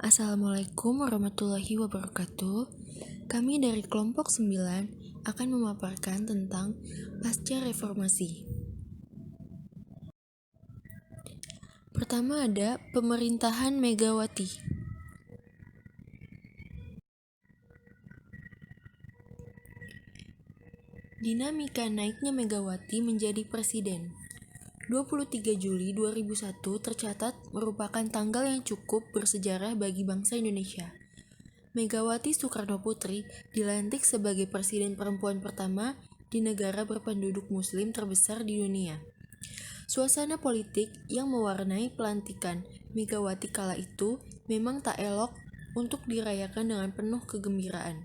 Assalamualaikum warahmatullahi wabarakatuh. Kami dari kelompok 9 akan memaparkan tentang pasca reformasi. Pertama ada pemerintahan Megawati. Dinamika naiknya Megawati menjadi presiden. 23 Juli 2001 tercatat merupakan tanggal yang cukup bersejarah bagi bangsa Indonesia. Megawati Soekarno Putri dilantik sebagai presiden perempuan pertama di negara berpenduduk muslim terbesar di dunia. Suasana politik yang mewarnai pelantikan Megawati kala itu memang tak elok untuk dirayakan dengan penuh kegembiraan.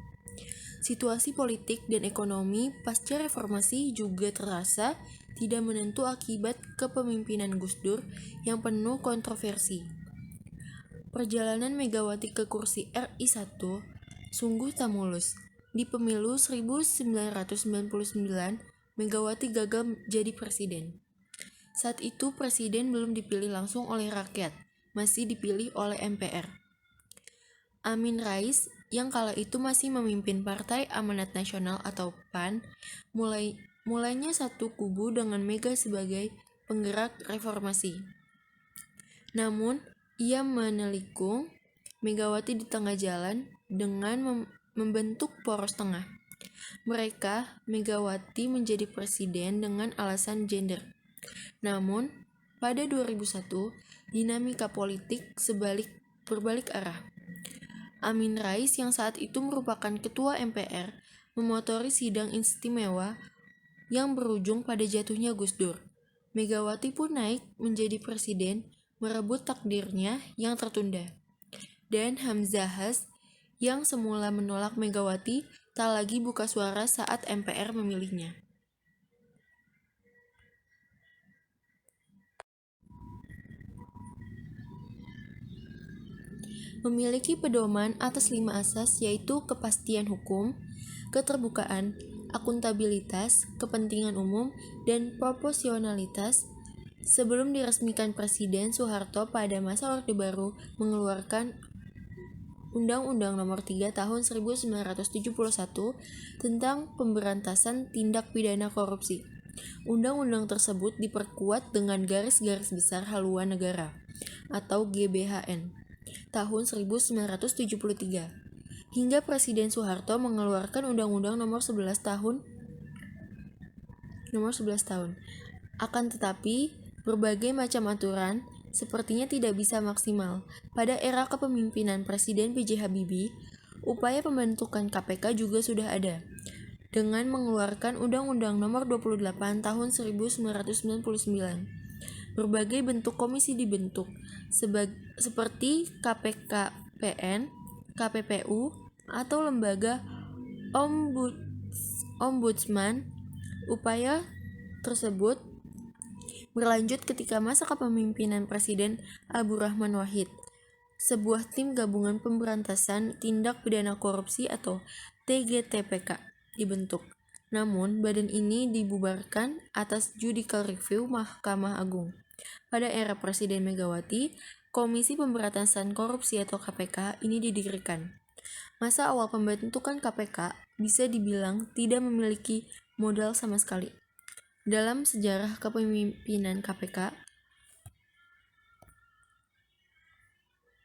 Situasi politik dan ekonomi pasca reformasi juga terasa tidak menentu akibat kepemimpinan Gus Dur yang penuh kontroversi. Perjalanan Megawati ke kursi RI 1 sungguh tak mulus. Di pemilu 1999, Megawati gagal jadi presiden. Saat itu presiden belum dipilih langsung oleh rakyat, masih dipilih oleh MPR. Amin Rais yang kala itu masih memimpin Partai Amanat Nasional atau PAN, mulainya satu kubu dengan Mega sebagai penggerak reformasi. Namun, ia menelikung Megawati di tengah jalan dengan membentuk poros tengah. Mereka, Megawati menjadi presiden dengan alasan gender. Namun, pada 2001, dinamika politik berbalik arah. Amin Rais yang saat itu merupakan ketua MPR memotori sidang istimewa yang berujung pada jatuhnya Gus Dur. Megawati pun naik menjadi presiden merebut takdirnya yang tertunda. Dan Hamzahas yang semula menolak Megawati tak lagi buka suara saat MPR memilihnya. Memiliki pedoman atas 5 asas yaitu kepastian hukum, keterbukaan, akuntabilitas, kepentingan umum, dan proporsionalitas. Sebelum diresmikan Presiden Soeharto pada masa Orde Baru mengeluarkan Undang-Undang Nomor 3 Tahun 1971 tentang Pemberantasan Tindak Pidana Korupsi. Undang-undang tersebut diperkuat dengan garis-garis besar haluan negara atau GBHN tahun 1973 hingga Presiden Soeharto mengeluarkan Undang-Undang Nomor 11 tahun. Akan tetapi, berbagai macam aturan sepertinya tidak bisa maksimal. Pada era kepemimpinan Presiden B.J. Habibie, upaya pembentukan KPK juga sudah ada dengan mengeluarkan Undang-Undang Nomor 28 Tahun 1999. Berbagai bentuk komisi dibentuk, seperti KPKPN, KPPU, atau lembaga Ombudsman. Upaya tersebut berlanjut ketika masa kepemimpinan Presiden Abdurrahman Wahid. Sebuah tim gabungan pemberantasan tindak pidana korupsi atau TGTPK dibentuk. Namun, badan ini dibubarkan atas judicial review Mahkamah Agung. Pada era Presiden Megawati, Komisi Pemberantasan Korupsi atau KPK ini didirikan. Masa awal pembentukan KPK bisa dibilang tidak memiliki modal sama sekali. Dalam sejarah kepemimpinan KPK,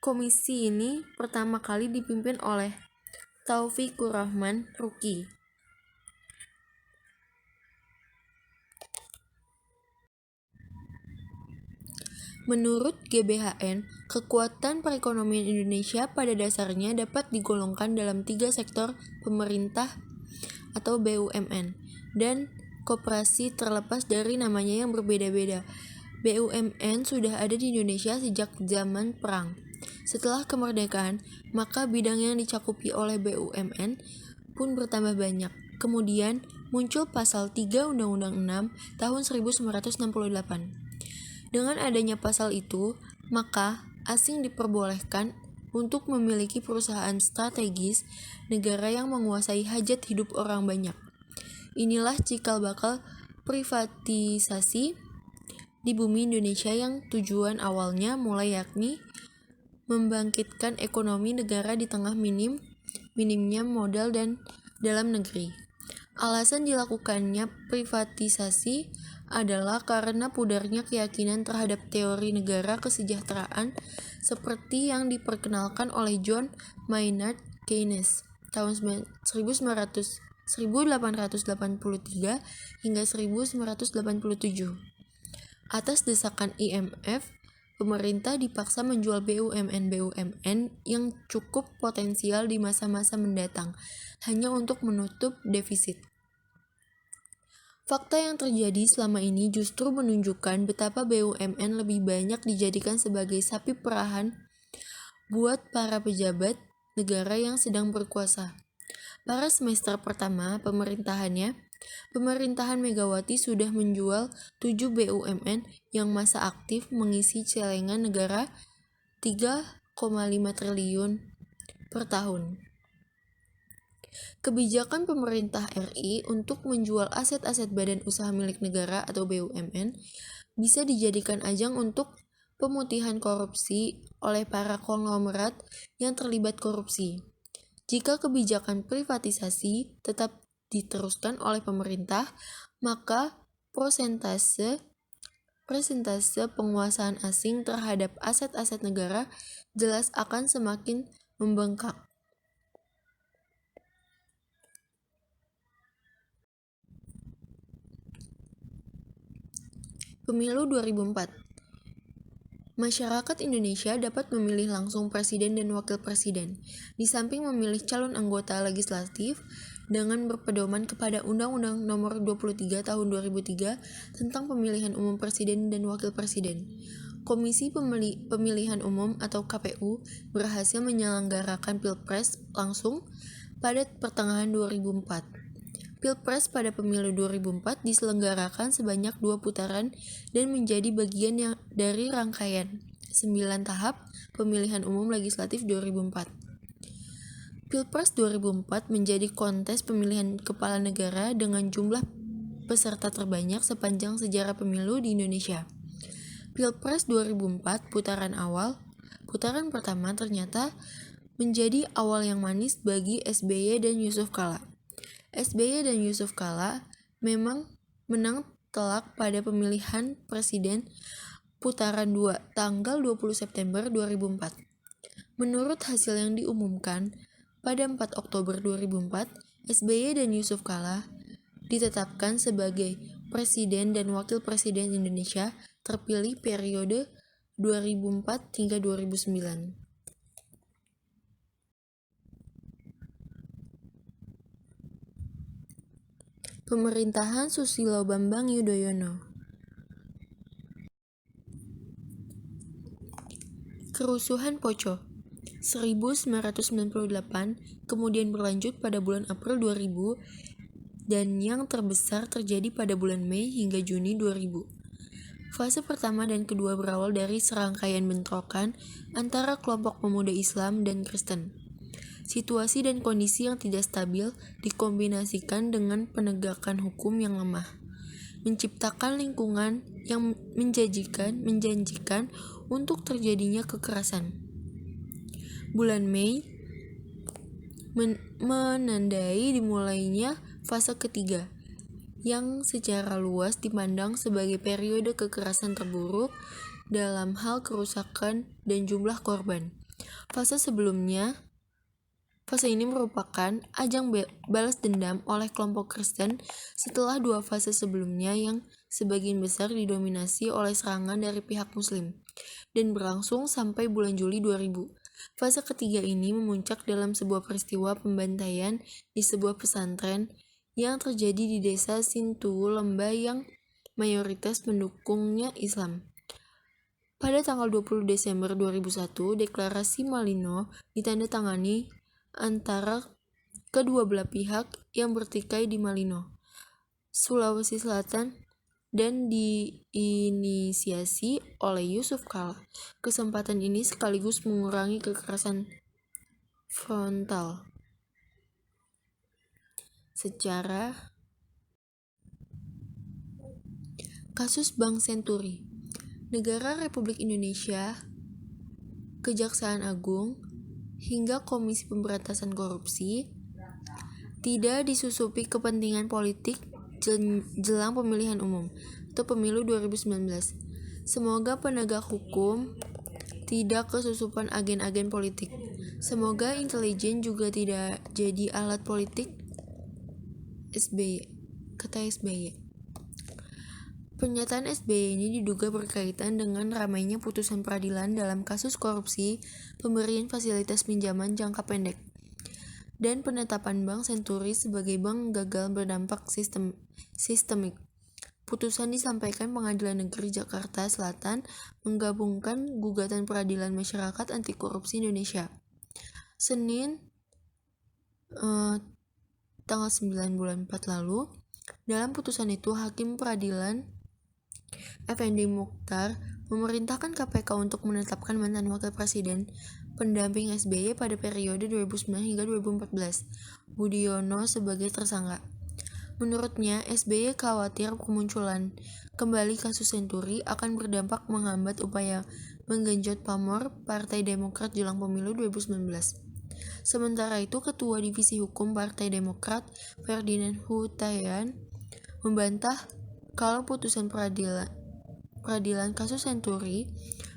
komisi ini pertama kali dipimpin oleh Taufikur Rahman Ruki. Menurut GBHN, kekuatan perekonomian Indonesia pada dasarnya dapat digolongkan dalam 3 sektor pemerintah atau BUMN dan koperasi terlepas dari namanya yang berbeda-beda. BUMN sudah ada di Indonesia sejak zaman perang. Setelah kemerdekaan, maka bidang yang dicakupi oleh BUMN pun bertambah banyak. Kemudian muncul pasal 3 Undang-Undang 6 tahun 1968. Dengan adanya pasal itu, maka asing diperbolehkan untuk memiliki perusahaan strategis negara yang menguasai hajat hidup orang banyak. Inilah cikal bakal privatisasi di bumi Indonesia yang tujuan awalnya mulai yakni membangkitkan ekonomi negara di tengah minimnya modal dan dalam negeri. Alasan dilakukannya privatisasi adalah karena pudarnya keyakinan terhadap teori negara kesejahteraan seperti yang diperkenalkan oleh John Maynard Keynes tahun 1883 hingga 1987. Atas desakan IMF, pemerintah dipaksa menjual BUMN yang cukup potensial di masa-masa mendatang, hanya untuk menutup defisit. Fakta yang terjadi selama ini justru menunjukkan betapa BUMN lebih banyak dijadikan sebagai sapi perahan buat para pejabat negara yang sedang berkuasa. Pada semester pertama pemerintahan Megawati sudah menjual 7 BUMN yang masa aktif mengisi celengan negara 3,5 triliun per tahun. Kebijakan pemerintah RI untuk menjual aset-aset badan usaha milik negara atau BUMN bisa dijadikan ajang untuk pemutihan korupsi oleh para konglomerat yang terlibat korupsi. Jika kebijakan privatisasi tetap diteruskan oleh pemerintah, maka persentase penguasaan asing terhadap aset-aset negara jelas akan semakin membengkak. Pemilu 2004. Masyarakat Indonesia dapat memilih langsung presiden dan wakil presiden, di samping memilih calon anggota legislatif dengan berpedoman kepada Undang-Undang Nomor 23 Tahun 2003 tentang Pemilihan Umum Presiden dan Wakil Presiden. Komisi Pemilihan Umum atau KPU berhasil menyelenggarakan Pilpres langsung pada pertengahan 2004. Pilpres pada pemilu 2004 diselenggarakan sebanyak 2 putaran dan menjadi bagian dari rangkaian 9 tahap pemilihan umum legislatif 2004. Pilpres 2004 menjadi kontes pemilihan kepala negara dengan jumlah peserta terbanyak sepanjang sejarah pemilu di Indonesia. Pilpres 2004 putaran pertama ternyata menjadi awal yang manis bagi SBY dan Yusuf Kala. SBY dan Yusuf Kala memang menang telak pada pemilihan presiden putaran 2 tanggal 20 September 2004. Menurut hasil yang diumumkan pada 4 Oktober 2004, SBY dan Yusuf Kala ditetapkan sebagai presiden dan wakil presiden Indonesia terpilih periode 2004 hingga 2009. Pemerintahan Susilo Bambang Yudhoyono. Kerusuhan Poco 1998 kemudian berlanjut pada bulan April 2000 dan yang terbesar terjadi pada bulan Mei hingga Juni 2000. Fase pertama dan kedua berawal dari serangkaian bentrokan antara kelompok pemuda Islam dan Kristen. Situasi dan kondisi yang tidak stabil dikombinasikan dengan penegakan hukum yang lemah, menciptakan lingkungan yang menjanjikan untuk terjadinya kekerasan. Bulan Mei menandai dimulainya fase ketiga, yang secara luas dipandang sebagai periode kekerasan terburuk dalam hal kerusakan dan jumlah korban. Fase ini merupakan ajang balas dendam oleh kelompok Kristen setelah 2 fase sebelumnya yang sebagian besar didominasi oleh serangan dari pihak Muslim dan berlangsung sampai bulan Juli 2000. Fase ketiga ini memuncak dalam sebuah peristiwa pembantaian di sebuah pesantren yang terjadi di desa Sintu Lembah yang mayoritas pendukungnya Islam. Pada tanggal 20 Desember 2001, Deklarasi Malino ditandatangani antara kedua belah pihak yang bertikai di Malino, Sulawesi Selatan, dan diinisiasi oleh Yusuf Kala. Kesempatan ini sekaligus mengurangi kekerasan frontal. Secara kasus Bank Senturi, Negara Republik Indonesia Kejaksaan Agung, hingga Komisi Pemberantasan Korupsi tidak disusupi kepentingan politik jelang pemilihan umum atau pemilu 2019. Semoga penegak hukum tidak kesusupan agen-agen politik. Semoga intelijen juga tidak jadi alat politik SBY, kata SBY. Pernyataan SBY ini diduga berkaitan dengan ramainya putusan peradilan dalam kasus korupsi pemberian fasilitas pinjaman jangka pendek dan penetapan Bank Senturi sebagai bank gagal berdampak sistemik. Putusan disampaikan Pengadilan Negeri Jakarta Selatan menggabungkan gugatan Peradilan Masyarakat Anti Korupsi Indonesia. Senin tanggal 9 bulan 4 lalu, dalam putusan itu Hakim Peradilan Effendi Mukhtar memerintahkan KPK untuk menetapkan mantan wakil presiden pendamping SBY pada periode 2009 hingga 2014, Budiono, sebagai tersangka. Menurutnya, SBY khawatir kemunculan kembali kasus Senturi akan berdampak menghambat upaya menggenjot pamor Partai Demokrat jelang pemilu 2019. Sementara itu, Ketua Divisi Hukum Partai Demokrat, Ferdinand Hutayan, membantah kalau putusan peradilan kasus Senturi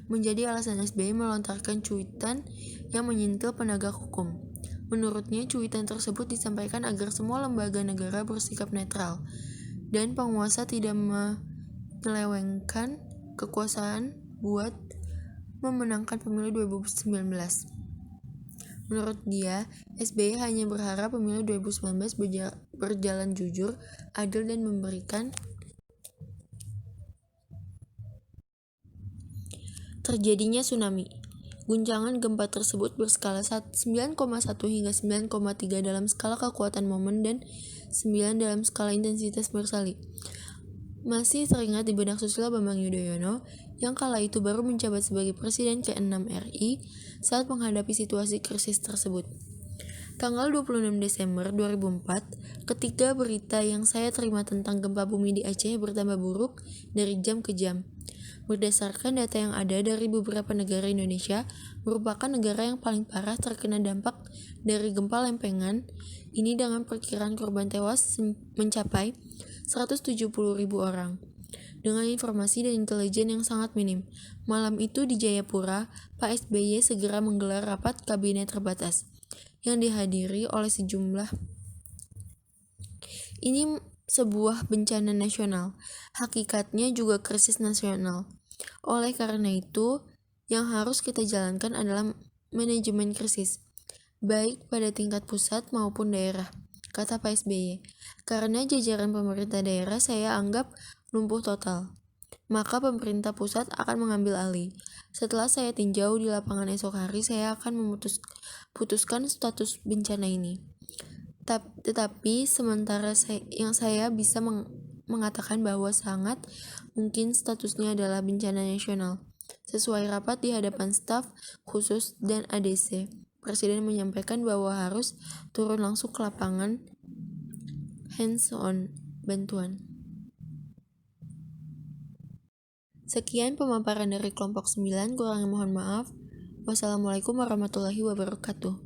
menjadi alasan SBY melontarkan cuitan yang menyentil penegak hukum. Menurutnya, cuitan tersebut disampaikan agar semua lembaga negara bersikap netral dan penguasa tidak menyelewengkan kekuasaan buat memenangkan pemilu 2019. Menurut dia, SBY hanya berharap pemilu 2019 berjalan jujur, adil, dan memberikan terjadinya tsunami. Guncangan gempa tersebut berskala 9,1 hingga 9,3 dalam skala kekuatan momen dan 9 dalam skala intensitas bersali. Masih teringat di benak Susilo Bambang Yudhoyono yang kala itu baru menjabat sebagai Presiden ke-6 RI saat menghadapi situasi krisis tersebut. Tanggal 26 Desember 2004, ketika berita yang saya terima tentang gempa bumi di Aceh bertambah buruk dari jam ke jam. Berdasarkan data yang ada dari beberapa negara, Indonesia merupakan negara yang paling parah terkena dampak dari gempa lempengan ini dengan perkiraan korban tewas mencapai 170.000 orang. Dengan informasi dan intelijen yang sangat minim, malam itu di Jayapura, Pak SBY segera menggelar rapat kabinet terbatas yang dihadiri oleh sejumlah. Ini sebuah bencana nasional, hakikatnya juga krisis nasional. Oleh karena itu, yang harus kita jalankan adalah manajemen krisis, baik pada tingkat pusat maupun daerah, kata Pak SBY. Karena jajaran pemerintah daerah saya anggap lumpuh total, maka pemerintah pusat akan mengambil alih. Setelah saya tinjau di lapangan esok hari, saya akan putuskan status bencana ini. Tetapi sementara saya bisa mengatakan bahwa sangat mungkin statusnya adalah bencana nasional. Sesuai rapat di hadapan staf khusus dan ADC, Presiden menyampaikan bahwa harus turun langsung ke lapangan, hands-on bantuan. Sekian pemaparan dari kelompok 9, kurangnya mohon maaf. Wassalamualaikum warahmatullahi wabarakatuh.